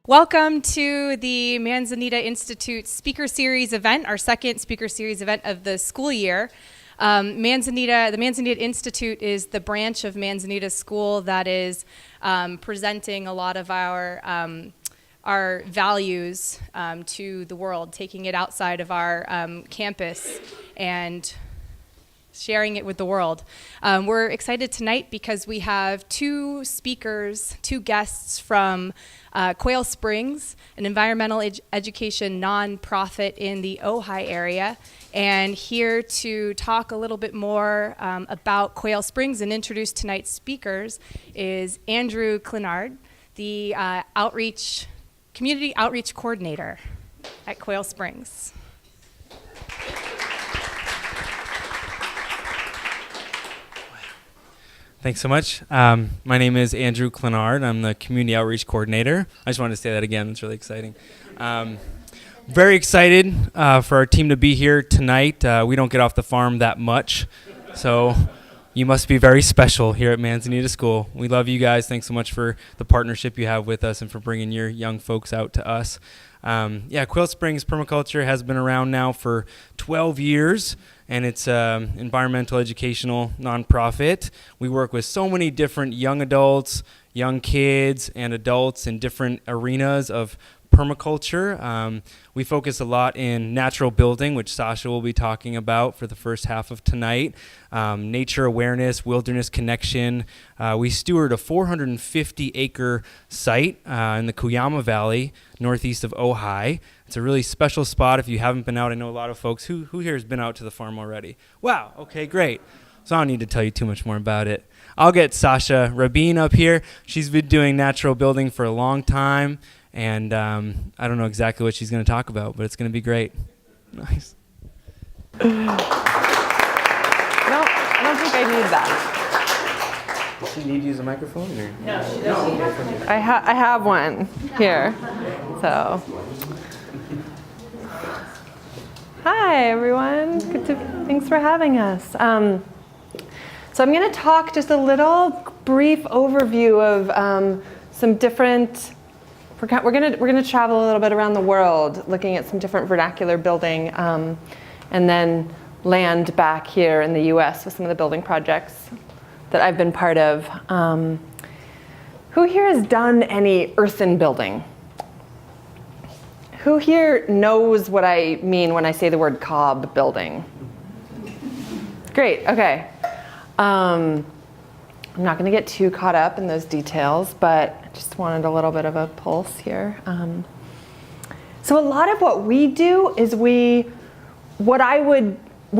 Welcome to the Manzanita Institute Speaker Series event, our second Speaker Series event of the school year. The Manzanita Institute is the branch of Manzanita School that is presenting a lot of our values to the world, taking it outside of our campus and sharing it with the world. We're excited tonight because we have two guests from Quail Springs, an environmental education nonprofit in the Ojai area, and here to talk a little bit more about Quail Springs and introduce tonight's speakers is Andrew Clinard, the community outreach coordinator at Quail Springs. Thanks so much. My name is Andrew Clinard. I'm the Community Outreach Coordinator. I just wanted to say that again. It's really exciting. Very excited for our team to be here tonight. We don't get off the farm that much, so you must be very special here at Manzanita School. We love you guys. Thanks so much for the partnership you have with us and for bringing your young folks out to us. Quail Springs Permaculture has been around now for 12 years, and it's an environmental educational nonprofit. We work with so many different young adults, young kids, and adults in different arenas of permaculture. We focus a lot in natural building, which Sasha will be talking about for the first half of tonight. Nature awareness, wilderness connection. We steward a 450-acre site in the Cuyama Valley, northeast of Ojai. It's a really special spot. If you haven't been out, I know a lot of folks. Who here has been out to the farm already? Wow, okay, great. So I don't need to tell you too much more about it. I'll get Sasha Rabin up here. She's been doing natural building for a long time. And I don't know exactly what she's going to talk about, but it's going to be great. Nice. No, I don't think I need that. Does she need to use a microphone? Or? No, she doesn't. I have one here. So, hi everyone. Thanks for having us. So I'm going to talk just a little brief overview of some different. We're gonna travel a little bit around the world, looking at some different vernacular building, and then land back here in the U.S. with some of the building projects that I've been part of. Who here has done any earthen building? Who here knows what I mean when I say the word Cobb building? Great. Okay. I'm not going to get too caught up in those details, but I just wanted a little bit of a pulse here. So a lot of what we do is we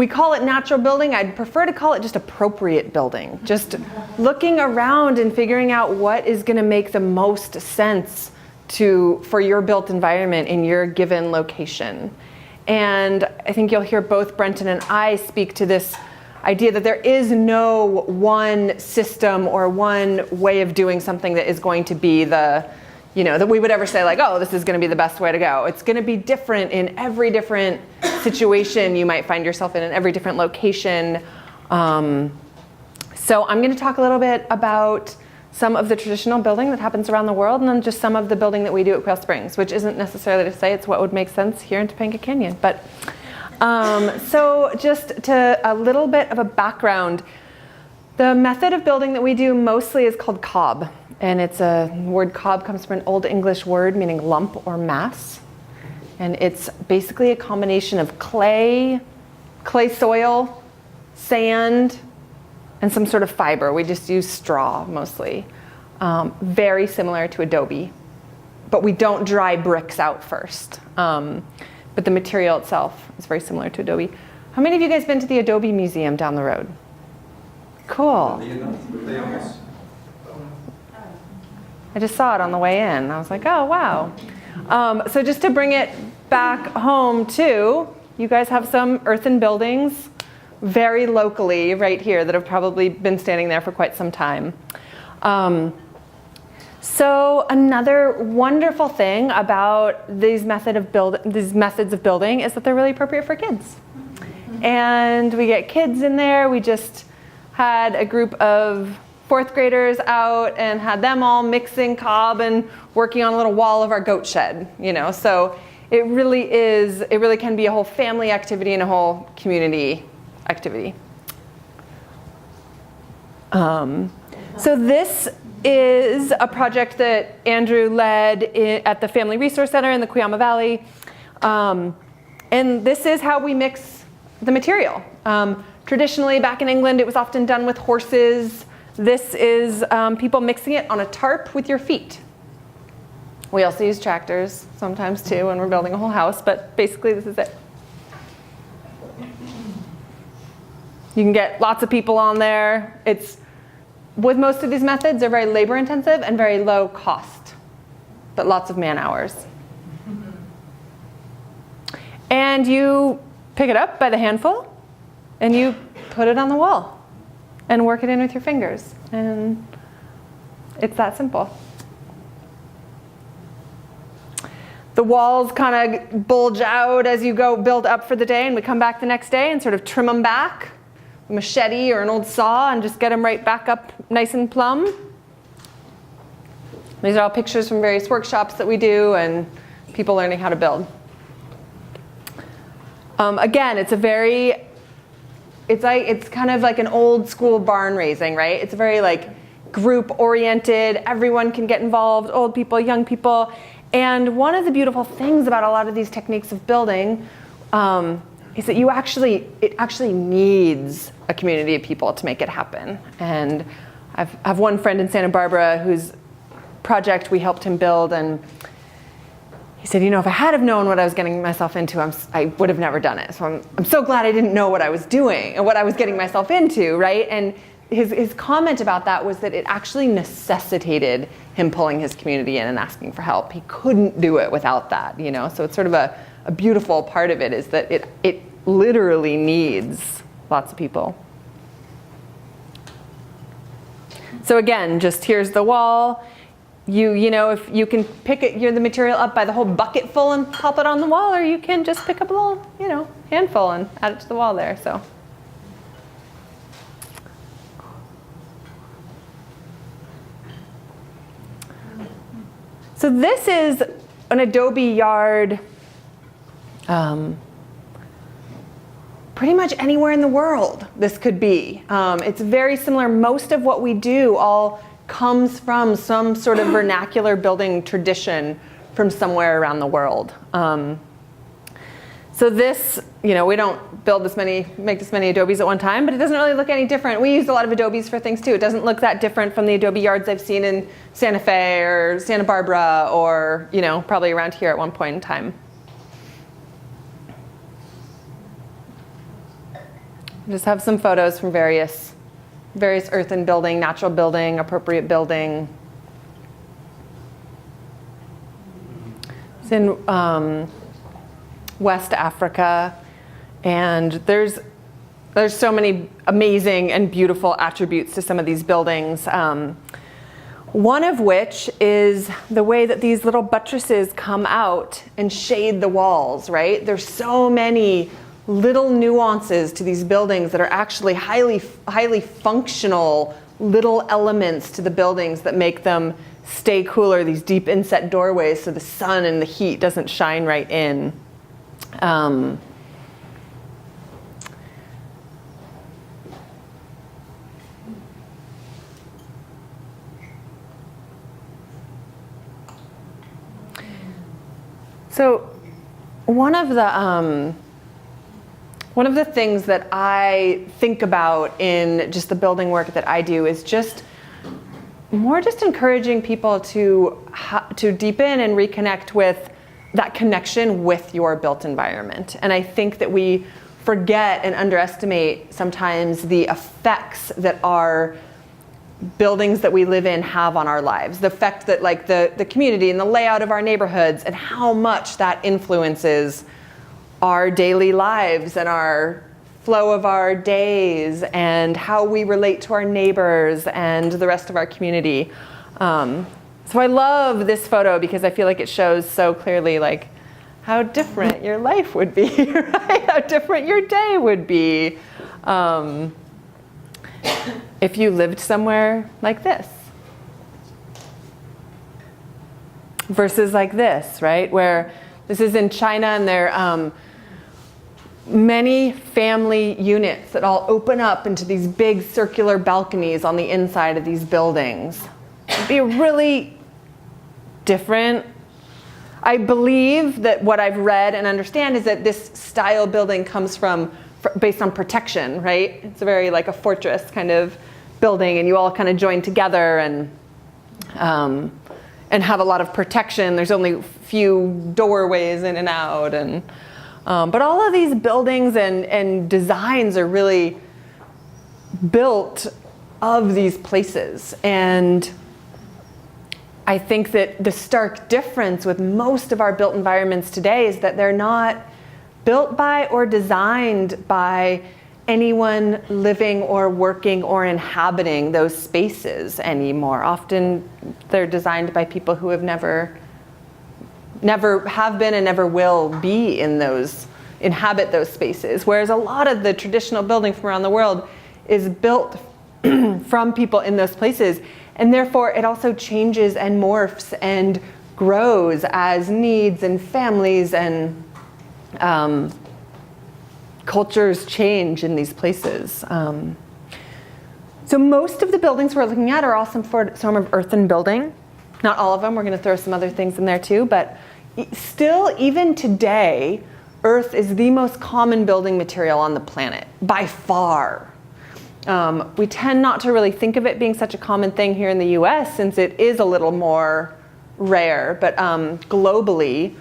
call it natural building. I'd prefer to call it just appropriate building. Just looking around and figuring out what is going to make the most sense for your built environment in your given location. And I think you'll hear both Brenton and I speak to this idea that there is no one system or one way of doing something that is going to be that we would ever say like, oh, this is going to be the best way to go. It's going to be different in every different situation you might find yourself in every different location. So I'm going to talk a little bit about some of the traditional building that happens around the world, and then just some of the building that we do at Quail Springs, which isn't necessarily to say it's what would make sense here in Topanga Canyon, but. So just to a little bit of a background, the method of building that we do mostly is called cob. And the word cob comes from an Old English word meaning lump or mass. And it's basically a combination of clay soil, sand, and some sort of fiber. We just use straw mostly. Very similar to adobe. But we don't dry bricks out first. But the material itself is very similar to adobe. How many of you guys been to the Adobe Museum down the road? Cool. I just saw it on the way in. I was like, oh, wow. So just to bring it back home too, you guys have some earthen buildings very locally right here that have probably been standing there for quite some time. So another wonderful thing about these methods of building is that they're really appropriate for kids. And we get kids in there. We just had a group of fourth graders out and had them all mixing cob and working on a little wall of our goat shed, So it really can be a whole family activity and a whole community activity. So this is a project that Andrew led at the Family Resource Center in the Cuyama Valley. And this is how we mix the material. Traditionally, back in England, it was often done with horses. This is people mixing it on a tarp with your feet. We also use tractors sometimes too when we're building a whole house, but basically this is it. You can get lots of people on there. With most of these methods, they're very labor intensive and very low cost, but lots of man hours. And you pick it up by the handful and you put it on the wall and work it in with your fingers. And it's that simple. The walls kind of bulge out as you go build up for the day, and we come back the next day and sort of trim them back. A machete or an old saw and just get them right back up nice and plumb. These are all pictures from various workshops that we do and people learning how to build. Again, it's kind of like an old school barn raising, right? It's very like group oriented. Everyone can get involved, old people, young people. And one of the beautiful things about a lot of these techniques of building is that it actually needs a community of people to make it happen. And I have one friend in Santa Barbara whose project we helped him build, and he said, if I had have known what I was getting myself into, I would have never done it. So I'm so glad I didn't know what I was doing and what I was getting myself into, right? And his comment about that was that it actually necessitated him pulling his community in and asking for help. He couldn't do it without that, So it's sort of a beautiful part of it is that it literally needs lots of people. So again, just here's the wall. If you can pick the material up by the whole bucket full and pop it on the wall, or you can just pick up a little, handful and add it to the wall there. So this is an adobe yard pretty much anywhere in the world this could be. It's very similar. Most of what we do all comes from some sort of vernacular building tradition from somewhere around the world. So this, we don't make this many adobes at one time, but it doesn't really look any different. We used a lot of adobes for things too. It doesn't look that different from the adobe yards I've seen in Santa Fe or Santa Barbara or, probably around here at one point in time. Just have some photos from various earthen building, natural building, appropriate building. It's in West Africa, and there's so many amazing and beautiful attributes to some of these buildings. One of which is the way that these little buttresses come out and shade the walls, right? There's so many little nuances to these buildings that are actually highly functional little elements to the buildings that make them stay cooler, these deep inset doorways so the sun and the heat doesn't shine right in. So one of the things that I think about in just the building work that I do is just encouraging people to deepen and reconnect with that connection with your built environment. And I think that we forget and underestimate sometimes the effects that our buildings that we live in have on our lives. The effect that the community and the layout of our neighborhoods and how much that influences our daily lives and our flow of our days and how we relate to our neighbors and the rest of our community. So I love this photo because I feel like it shows so clearly how different your life would be, right? How different your day would be. if you lived somewhere like this versus like this, right? Where this is in China, and there are many family units that all open up into these big circular balconies on the inside of these buildings. It'd be really different. I believe that what I've read and understand is that this style building comes from based on protection, right? It's a very like a fortress kind of building, and you all kind of join together and have a lot of protection. There's only a few doorways in and out, and but all of these buildings and designs are really built of these places. And I think that the stark difference with most of our built environments today is that they're not built by or designed by anyone living or working or inhabiting those spaces anymore. Often they're designed by people who have never have been and never will be inhabit those spaces. Whereas a lot of the traditional building from around the world is built from people in those places. And therefore it also changes and morphs and grows as needs and families and cultures change in these places. So most of the buildings we're looking at are all some form of earthen building. Not all of them. We're going to throw some other things in there too. But still, even today, earth is the most common building material on the planet, by far. We tend not to really think of it being such a common thing here in the US, since it is a little more rare. But globally,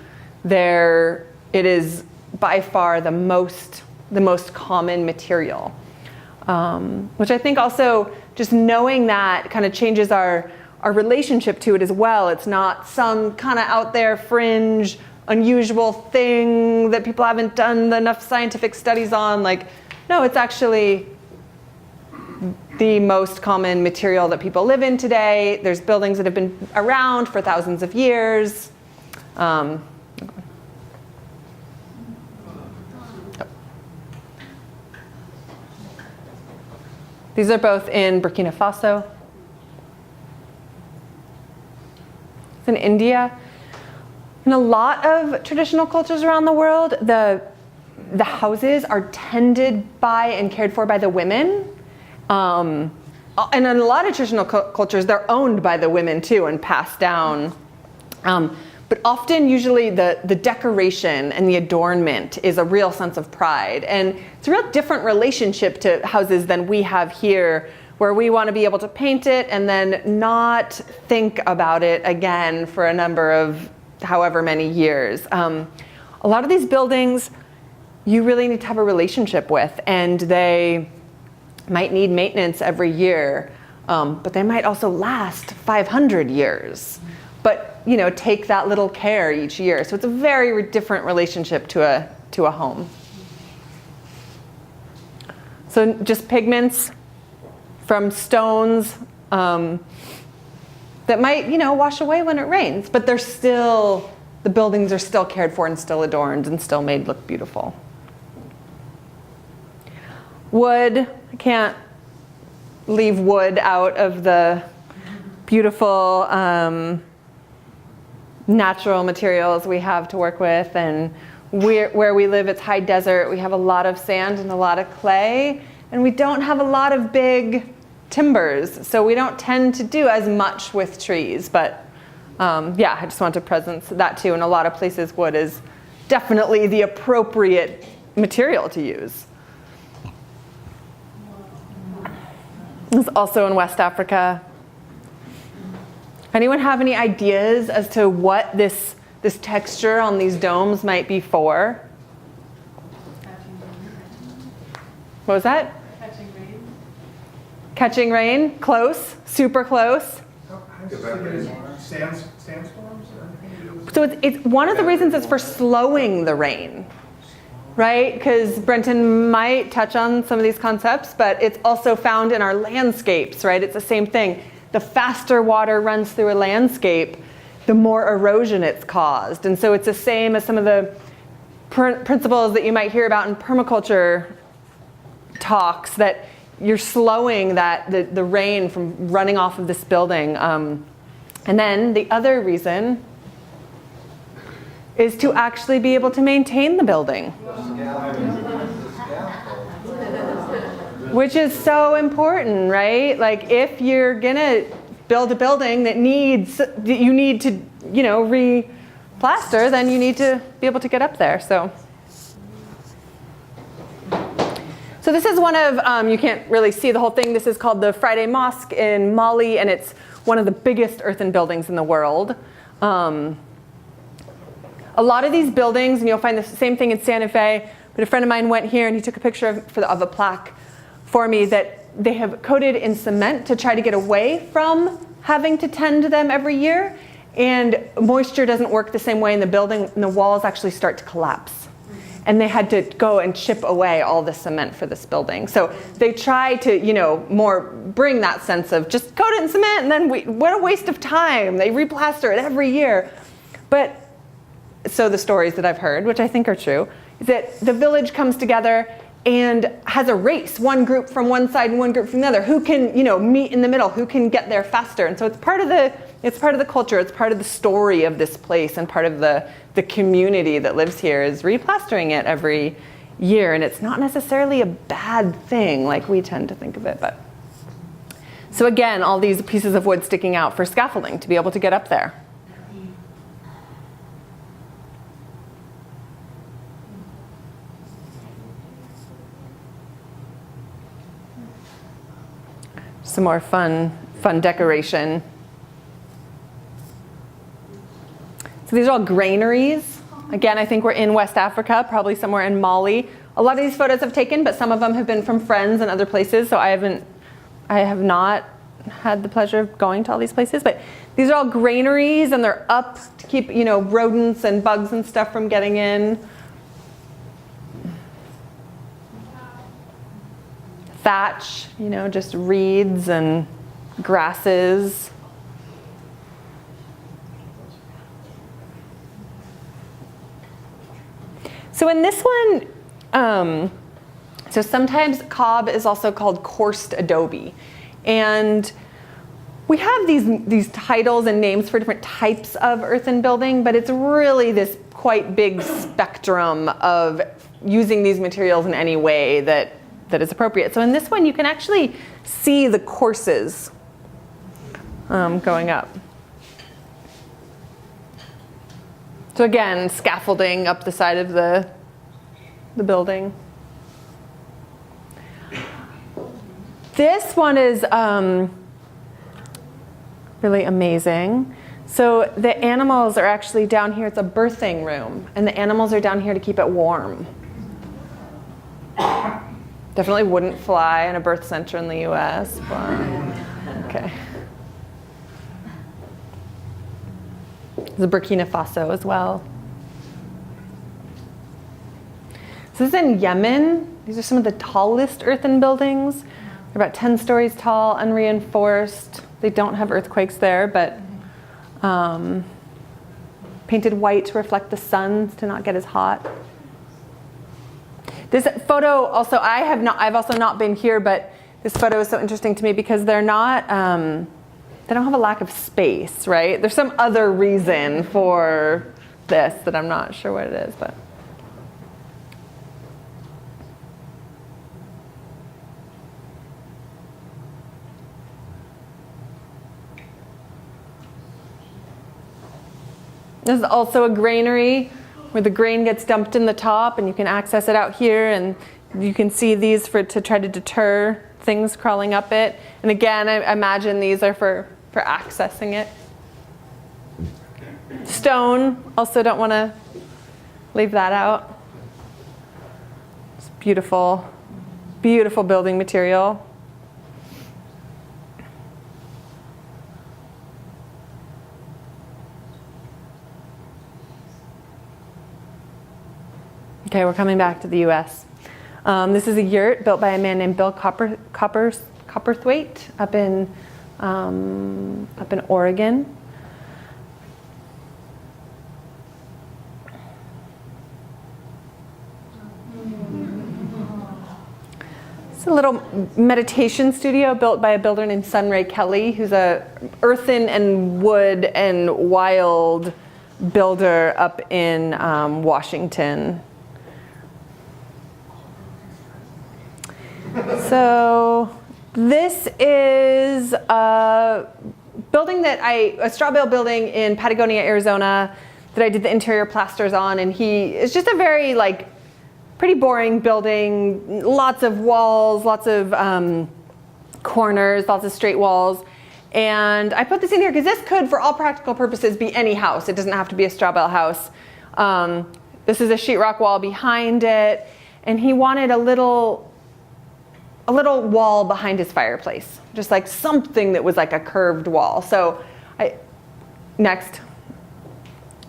it is by far the most common material. Which I think also, just knowing that kind of changes our relationship to it as well. It's not some kind of out there fringe, unusual thing that people haven't done enough scientific studies on. Like, no, it's actually the most common material that people live in today. There's buildings that have been around for thousands of years. These are both in Burkina Faso. It's in India. In a lot of traditional cultures around the world, the houses are tended by and cared for by the women. And in a lot of traditional cultures, they're owned by the women too and passed down. But often, usually, the decoration and the adornment is a real sense of pride. And it's a real different relationship to houses than we have here, where we want to be able to paint it and then not think about it again for a number of however many years. A lot of these buildings, you really need to have a relationship with, and they might need maintenance every year, but they might also last 500 years. But take that little care each year. So it's a very different relationship to a home. So just pigments from stones that might, wash away when it rains, but the buildings are still cared for and still adorned and still made look beautiful. Wood, I can't leave wood out of the beautiful natural materials we have to work with. And where we live, it's high desert. We have a lot of sand and a lot of clay, and we don't have a lot of big timbers, so we don't tend to do as much with trees. But I just want to presence that too. In a lot of places, wood is definitely the appropriate material to use. It's also in West Africa. Anyone have any ideas as to what this texture on these domes might be for? What was that? Catching rain. Catching rain? Close. Super close. Sandstorms? So it's one of the reasons it's for slowing the rain, right? Because Brenton might touch on some of these concepts, but it's also found in our landscapes, right? It's the same thing. The faster water runs through a landscape, the more erosion it's caused. And so it's the same as some of the principles that you might hear about in permaculture talks, that you're slowing the rain from running off of this building. And then the other reason is to actually be able to maintain the building, which is so important, right? Like if you're gonna build a building that you need to, re-plaster, then you need to be able to get up there. So this is one of, you can't really see the whole thing. This is called the Friday Mosque in Mali, and it's one of the biggest earthen buildings in the world. A lot of these buildings, and you'll find the same thing in Santa Fe, but a friend of mine went here and he took a picture of a plaque for me that they have coated in cement to try to get away from having to tend them every year. And moisture doesn't work the same way in the building, and the walls actually start to collapse. And they had to go and chip away all the cement for this building. So they try to, more bring that sense of just coat it in cement and then what a waste of time. They replaster it every year. But so the stories that I've heard, which I think are true, is that the village comes together and has a race, one group from one side and one group from the other, who can, meet in the middle, who can get there faster. And so it's part of the culture, it's part of the story of this place, and part of the community that lives here is replastering it every year. And it's not necessarily a bad thing like we tend to think of it. But so again, all these pieces of wood sticking out for scaffolding to be able to get up there. Some more fun decoration. So these are all granaries. Again, I think we're in West Africa, probably somewhere in Mali. A lot of these photos I've taken, but some of them have been from friends and other places, so I have not had the pleasure of going to all these places. But these are all granaries, and they're up to keep, rodents and bugs and stuff from getting in. Thatch, just reeds and grasses. So in this one, so sometimes cob is also called coursed adobe. And we have these titles and names for different types of earthen building, but it's really this quite big spectrum of using these materials in any way that is appropriate. So in this one, you can actually see the courses going up. So again, scaffolding up the side of the building. This one is really amazing. So the animals are actually down here. It's a birthing room, and the animals are down here to keep it warm. Definitely wouldn't fly in a birth center in the US, but okay. There's Burkina Faso as well. So this is in Yemen. These are some of the tallest earthen buildings. They're about 10 stories tall, unreinforced. They don't have earthquakes there, but painted white to reflect the sun to not get as hot. This photo also, I've also not been here, but this photo is so interesting to me because they're not, they don't have a lack of space, right? There's some other reason for this that I'm not sure what it is, but. This is also a granary where the grain gets dumped in the top, and you can access it out here, and you can see these to try to deter things crawling up it. And again, I imagine these are for accessing it. Stone, also don't want to leave that out. It's beautiful, beautiful building material. Okay, we're coming back to the U.S. This is a yurt built by a man named Bill Copperthwaite up in Oregon. It's a little meditation studio built by a builder named Sunray Kelly, who's a earthen and wood and wild builder up in Washington. So this is a building a straw bale building in Patagonia, Arizona, that I did the interior plasters on, and it's just a very pretty boring building, lots of walls, lots of corners, lots of straight walls. And I put this in here because this could, for all practical purposes, be any house. It doesn't have to be a straw bale house. This is a sheetrock wall behind it, and he wanted a little wall behind his fireplace, just like something that was like a curved wall. So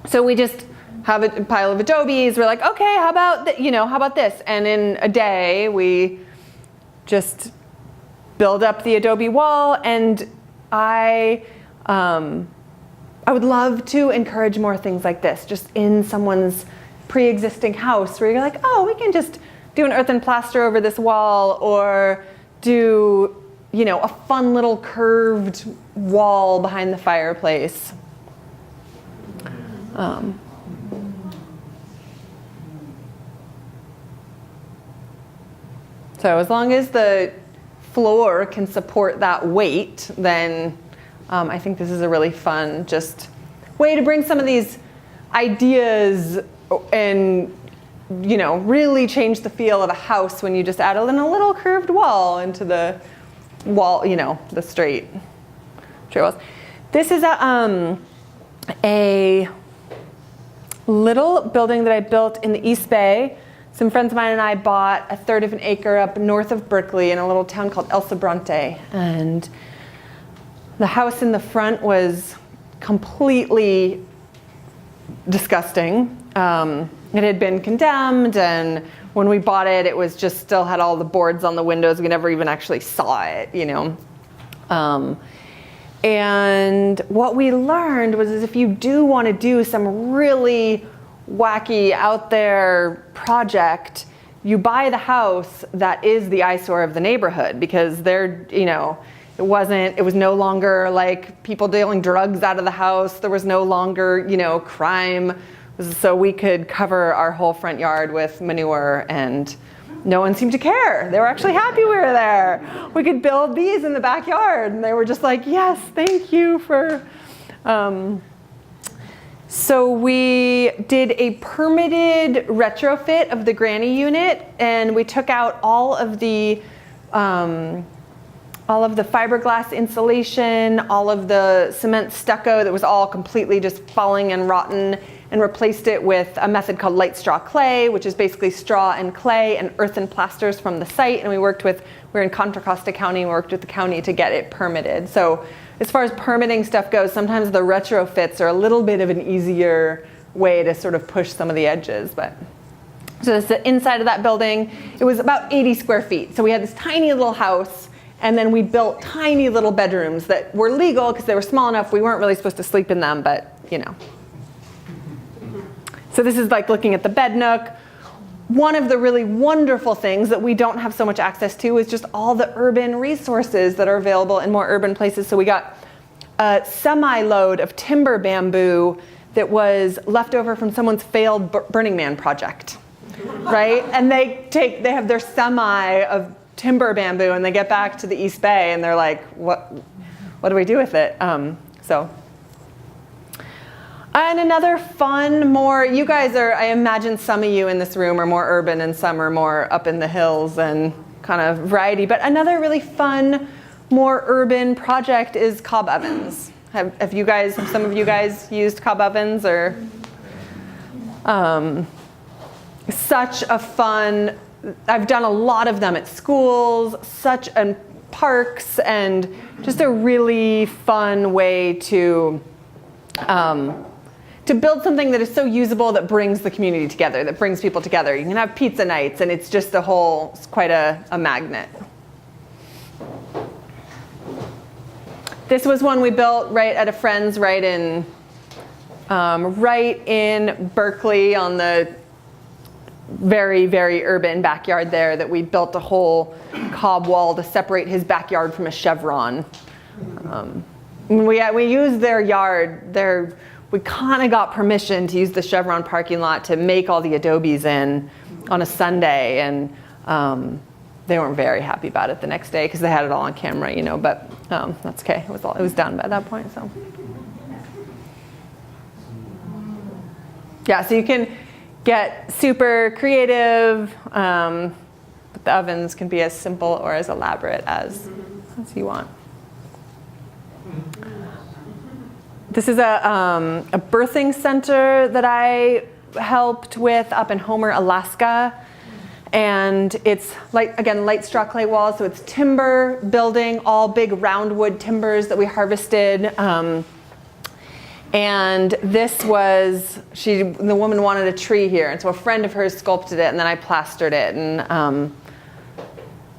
So we just have a pile of adobes. We're like, okay, how about this? And in a day, we just build up the adobe wall. And I would love to encourage more things like this, just in someone's pre-existing house, where you're like, oh, we can just do an earthen plaster over this wall, or do a fun little curved wall behind the fireplace. So as long as the floor can support that weight, then I think this is a really fun just way to bring some of these ideas and really change the feel of a house when you just add in a little curved wall into the wall, the straight walls. This is a little building that I built in the East Bay. Some friends of mine and I bought a third of an acre up north of Berkeley in a little town called El Sobrante. And the house in the front was completely disgusting. It had been condemned, and when we bought it, it was just still had all the boards on the windows. We never even actually saw it, And what we learned was if you do want to do some really wacky out there project, you buy the house that is the eyesore of the neighborhood, because it was no longer like people dealing drugs out of the house. There was no longer, crime. So we could cover our whole front yard with manure, and no one seemed to care. They were actually happy we were there. We could build these in the backyard, and they were just like, yes, thank you for. So we did a permitted retrofit of the granny unit, and we took out all of the fiberglass insulation, all of the cement stucco that was all completely just falling and rotten, and replaced it with a method called light straw clay, which is basically straw and clay and earthen plasters from the site. And we're in Contra Costa County, and we worked with the county to get it permitted. So as far as permitting stuff goes, sometimes the retrofits are a little bit of an easier way to sort of push some of the edges. So this is the inside of that building. It was about 80 square feet. So we had this tiny little house, and then we built tiny little bedrooms that were legal because they were small enough. We weren't really supposed to sleep in them, but So this is like looking at the bed nook. One of the really wonderful things that we don't have so much access to is just all the urban resources that are available in more urban places. So we got a semi-load of timber bamboo that was left over from someone's failed Burning Man project, right? And they have their semi of timber bamboo, and they get back to the East Bay, and they're like, what do we do with it? And another fun, you guys are, I imagine some of you in this room are more urban and some are more up in the hills and kind of variety. But another really fun, more urban project is Cobb Ovens. Have some of you guys used Cobb Ovens? Or such a fun, I've done a lot of them at schools, and parks, and just a really fun way to build something that is so usable that brings the community together, that brings people together. You can have pizza nights, and it's just it's quite a magnet. This was one we built right at a friend's right in Berkeley on the very, very urban backyard there that we built a whole cob wall to separate his backyard from a chevron. We used their yard. We kind of got permission to use the chevron parking lot to make all the adobes in on a Sunday, and they weren't very happy about it the next day because they had it all on camera, but that's okay. It was done by that point. So yeah, so you can get super creative, but the ovens can be as simple or as elaborate as you want. This is a birthing center that I helped with up in Homer, Alaska. And it's light straw clay walls, so it's timber building, all big roundwood timbers that we harvested. And this was, the woman wanted a tree here, and so a friend of hers sculpted it, and then I plastered it. And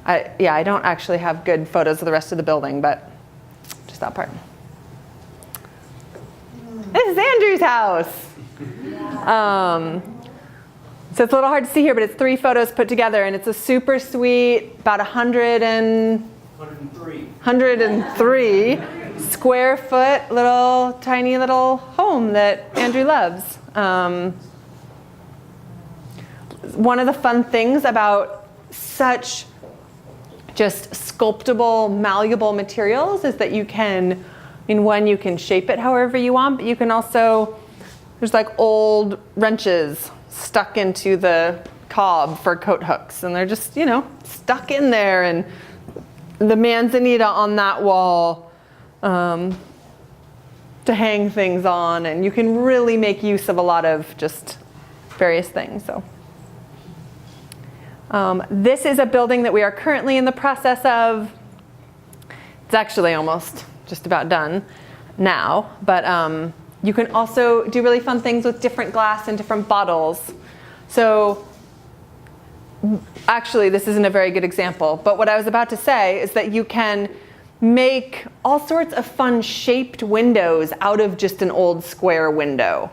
I don't actually have good photos of the rest of the building, but just that part. This is Andrew's house. So it's a little hard to see here, but it's 3 photos put together, and it's a super sweet, about 103 square foot tiny little home that Andrew loves. One of the fun things about such just sculptable, malleable materials is that you can shape it however you want, but you can also, there's like old wrenches stuck into the cob for coat hooks, and they're just, stuck in there, and the Manzanita on that wall to hang things on, and you can really make use of a lot of just various things. So this is a building that we are currently in the process of. It's actually almost just about done now, but you can also do really fun things with different glass and different bottles. So actually, this isn't a very good example, but what I was about to say is that you can make all sorts of fun shaped windows out of just an old square window.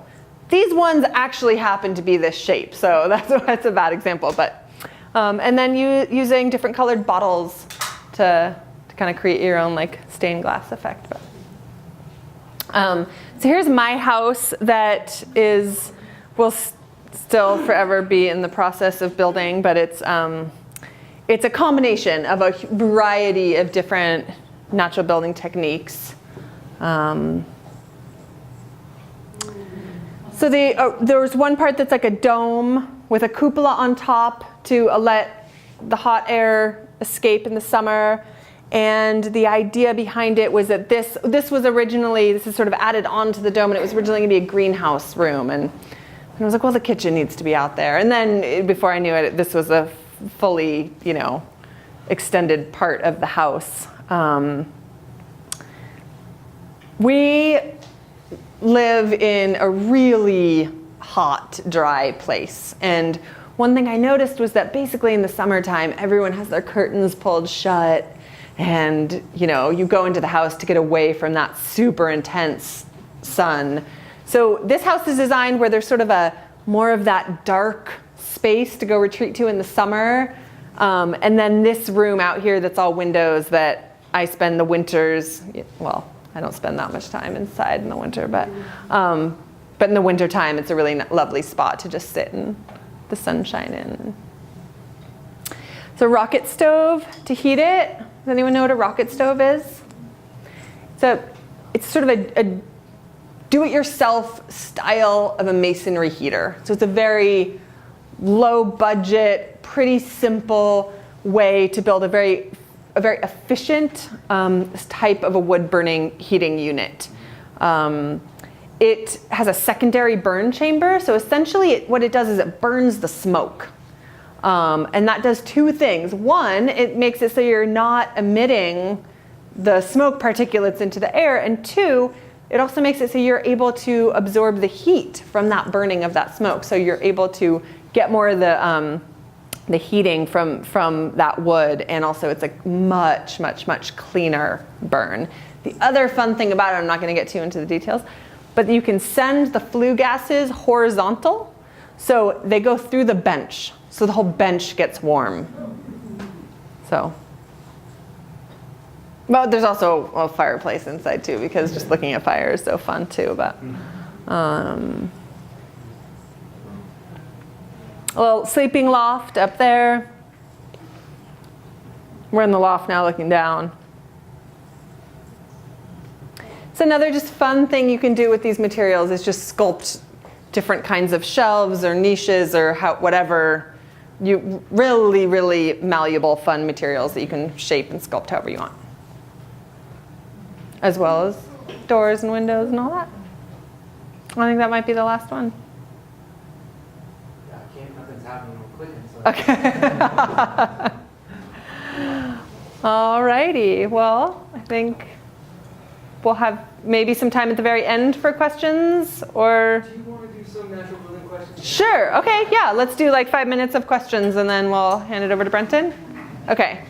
These ones actually happen to be this shape, so that's a bad example. But and then using different colored bottles to kind of create your own stained glass effect. So here's my house that will still forever be in the process of building, but it's a combination of a variety of different natural building techniques. So there's one part that's like a dome with a cupola on top to let the hot air escape in the summer. And the idea behind it was that this is sort of added onto the dome, and it was originally going to be a greenhouse room. And I was like, well, the kitchen needs to be out there. And then before I knew it, this was a fully, extended part of the house. We live in a really hot, dry place. And one thing I noticed was that basically in the summertime, everyone has their curtains pulled shut. And, you go into the house to get away from that super intense sun. So this house is designed where there's sort of more of that dark space to go retreat to in the summer. And then this room out here that's all windows that I spend the winters, well, I don't spend that much time inside in the winter, but in the winter time, it's a really lovely spot to just sit and the sunshine in. It's a rocket stove to heat it. Does anyone know what a rocket stove is? It's sort of a do-it-yourself style of a masonry heater. So it's a very low budget, pretty simple way to build a very efficient type of a wood-burning heating unit. It has a secondary burn chamber. So essentially what it does is it burns the smoke. And that does 2 things. One, it makes it so you're not emitting the smoke particulates into the air. And 2, it also makes it so you're able to absorb the heat from that burning of that smoke. So you're able to get more of the heating from that wood. And also it's a much, much, much cleaner burn. The other fun thing about it, I'm not going to get too into the details, but you can send the flue gases horizontal. So they go through the bench. So the whole bench gets warm. So, well, there's also a fireplace inside too, because just looking at fire is so fun too. But a little sleeping loft up there. We're in the loft now looking down. It's another just fun thing you can do with these materials is just sculpt different kinds of shelves or niches or whatever. You really, really malleable, fun materials that you can shape and sculpt however you want. As well as doors and windows and all that. I think that might be the last one. Yeah, nothing's happening real quick. Okay. Alrighty, well, I think we'll have maybe some time at the very end for questions, or? Do you want to do some natural building questions? Sure, okay, yeah, let's do like 5 minutes of questions and then we'll hand it over to Brenton. Okay.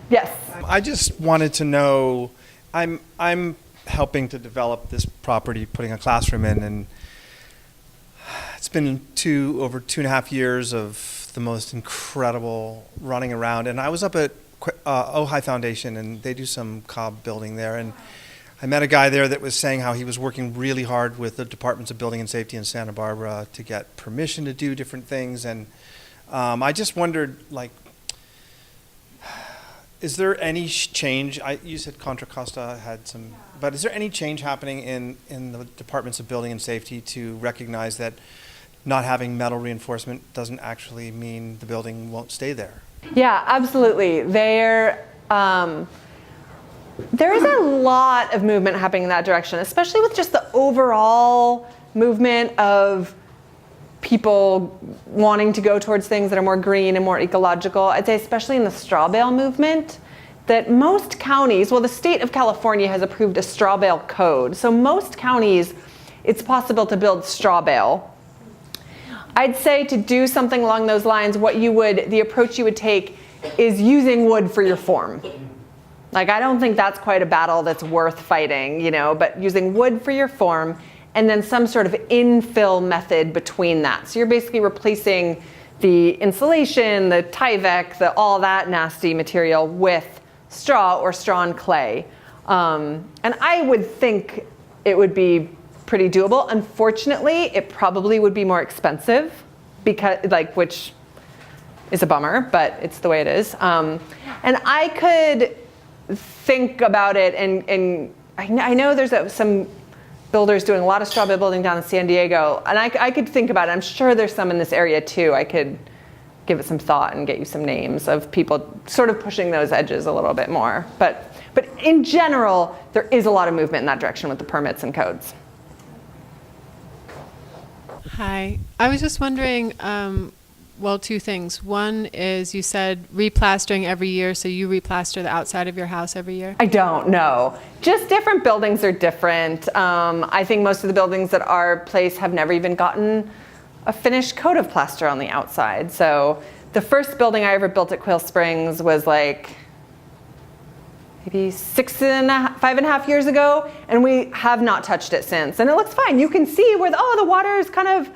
Yes. I just wanted to know, I'm helping to develop this property, putting a classroom in, and it's been over 2.5 years of the most incredible running around. And I was up at Ojai Foundation, and they do some Cobb building there. And I met a guy there that was saying how he was working really hard with the Departments of Building and Safety in Santa Barbara to get permission to do different things. And I just wondered, like, is there any change? You said Contra Costa had some, but is there any change happening in the Departments of Building and Safety to recognize that not having metal reinforcement doesn't actually mean the building won't stay there? Yeah, absolutely. There is a lot of movement happening in that direction, especially with just the overall movement of people wanting to go towards things that are more green and more ecological. I'd say especially in the straw bale movement, that most counties, well, the state of California has approved a straw bale code. So most counties, it's possible to build straw bale. I'd say to do something along those lines, the approach you would take is using wood for your form. Like, I don't think that's quite a battle that's worth fighting, but using wood for your form and then some sort of infill method between that. So you're basically replacing the insulation, the Tyvek, all that nasty material with straw or straw and clay. And I would think it would be pretty doable. Unfortunately, it probably would be more expensive, which is a bummer, but it's the way it is. And I could think about it, and I know there's some builders doing a lot of straw bale building down in San Diego, and I could think about it. I'm sure there's some in this area too. I could give it some thought and get you some names of people sort of pushing those edges a little bit more. But in general, there is a lot of movement in that direction with the permits and codes. Hi. I was just wondering, two things. One is you said replastering every year, so you replaster the outside of your house every year? I don't know. Just different buildings are different. I think most of the buildings at our place have never even gotten a finished coat of plaster on the outside. So the first building I ever built at Quail Springs was like maybe 5.5 years ago, and we have not touched it since. And it looks fine. You can see where the water is kind of,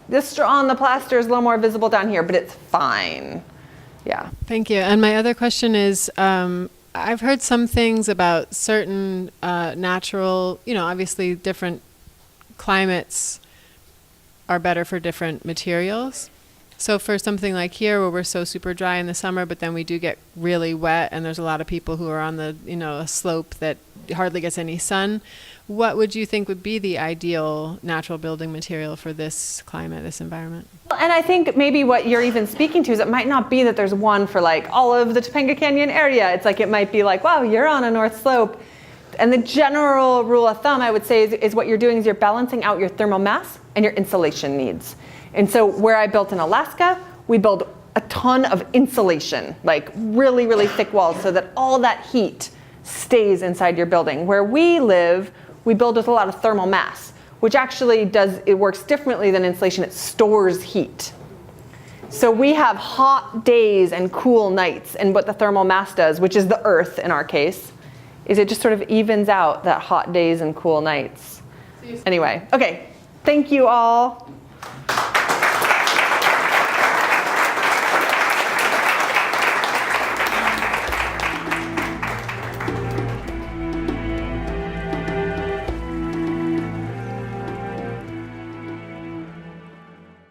the straw on the plaster is a little more visible down here, but it's fine. Yeah. Thank you. And my other question is, I've heard some things about certain natural, obviously different climates are better for different materials. So for something like here where we're so super dry in the summer, but then we do get really wet and there's a lot of people who are on the, a slope that hardly gets any sun, what would you think would be the ideal natural building material for this climate, this environment? And I think maybe what you're even speaking to is it might not be that there's one for like all of the Topanga Canyon area. It's like, it might be like, wow, you're on a north slope. And the general rule of thumb, I would say, is what you're doing is you're balancing out your thermal mass and your insulation needs. And so where I built in Alaska, we build a ton of insulation, like really, really thick walls so that all that heat stays inside your building. Where we live, we build with a lot of thermal mass, which actually it works differently than insulation. It stores heat. So we have hot days and cool nights, and what the thermal mass does, which is the earth in our case, is it just sort of evens out that hot days and cool nights. Anyway, okay, thank you all. you.